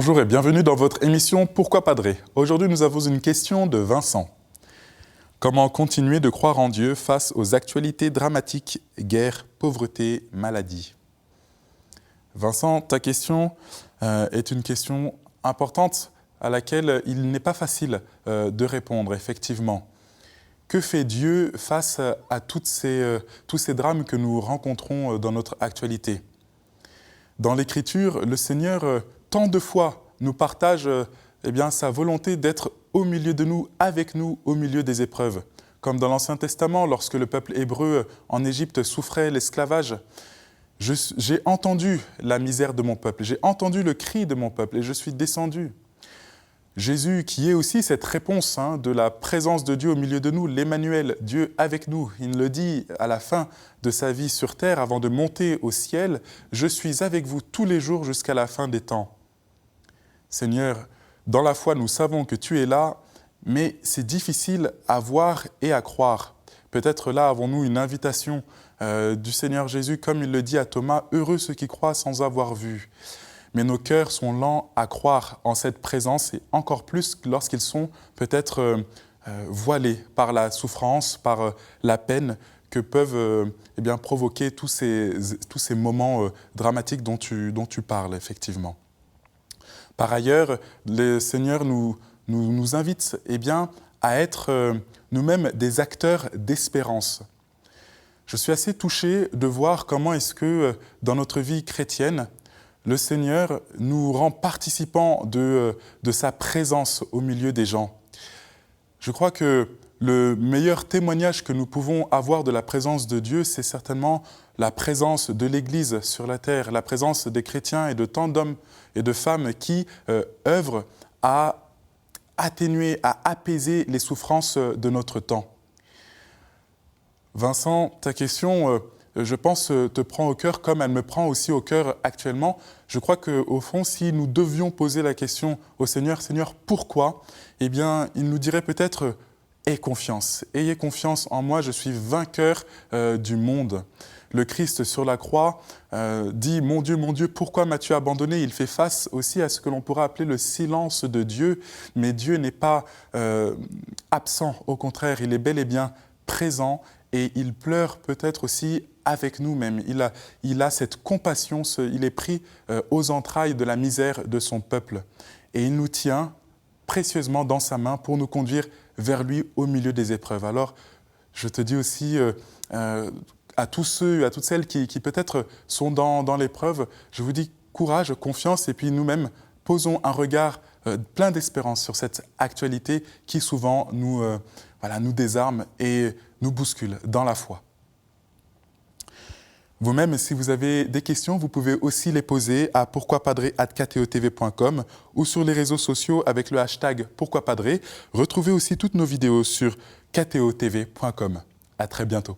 Bonjour et bienvenue dans votre émission Pourquoi Padré. Aujourd'hui, nous avons une question de Vincent. Comment continuer de croire en Dieu face aux actualités dramatiques, guerre, pauvreté, maladie? Vincent, ta question est une question importante à laquelle il n'est pas facile de répondre, effectivement. Que fait Dieu face à tous ces drames que nous rencontrons dans notre actualité? Dans l'Écriture, le Seigneur, tant de fois, nous partage sa volonté d'être au milieu de nous, avec nous, au milieu des épreuves. Comme dans l'Ancien Testament, lorsque le peuple hébreu en Égypte souffrait l'esclavage, j'ai entendu la misère de mon peuple, j'ai entendu le cri de mon peuple et je suis descendu. Jésus, qui est aussi cette réponse de la présence de Dieu au milieu de nous, l'Emmanuel, Dieu avec nous, il le dit à la fin de sa vie sur terre, avant de monter au ciel, « Je suis avec vous tous les jours jusqu'à la fin des temps ». Seigneur, dans la foi, nous savons que tu es là, mais c'est difficile à voir et à croire. Peut-être là avons-nous une invitation du Seigneur Jésus, comme il le dit à Thomas, « Heureux ceux qui croient sans avoir vu ». Mais nos cœurs sont lents à croire en cette présence et encore plus lorsqu'ils sont peut-être voilés par la souffrance, par la peine que peuvent provoquer tous ces moments dramatiques dont tu parles, effectivement. Par ailleurs, le Seigneur nous invite à être nous-mêmes des acteurs d'espérance. Je suis assez touché de voir comment est-ce que dans notre vie chrétienne, le Seigneur nous rend participants de sa présence au milieu des gens. Je crois que le meilleur témoignage que nous pouvons avoir de la présence de Dieu, c'est certainement la présence de l'Église sur la terre, la présence des chrétiens et de tant d'hommes et de femmes qui œuvrent à atténuer, à apaiser les souffrances de notre temps. Vincent, ta question, je pense, te prend au cœur comme elle me prend aussi au cœur actuellement. Je crois qu'au fond, si nous devions poser la question au Seigneur, « Seigneur, pourquoi ?» il nous dirait peut-être « Aie confiance, ayez confiance en moi, je suis vainqueur du monde ». Le Christ sur la croix dit « Mon Dieu, pourquoi m'as-tu abandonné ?» Il fait face aussi à ce que l'on pourrait appeler le silence de Dieu, mais Dieu n'est pas absent, au contraire, il est bel et bien présent et il pleure peut-être aussi avec nous-mêmes. Il a cette compassion, il est pris aux entrailles de la misère de son peuple. Et il nous tient précieusement dans sa main pour nous conduire vers lui au milieu des épreuves. Alors, je te dis aussi à tous ceux, à toutes celles qui peut-être sont dans l'épreuve, je vous dis courage, confiance, et puis nous-mêmes, posons un regard plein d'espérance sur cette actualité qui souvent nous désarme et nous bouscule dans la foi. Vous-même, si vous avez des questions, vous pouvez aussi les poser à pourquoipadré@ktotv.com ou sur les réseaux sociaux avec le hashtag pourquoipadré. Retrouvez aussi toutes nos vidéos sur ktotv.com. À très bientôt.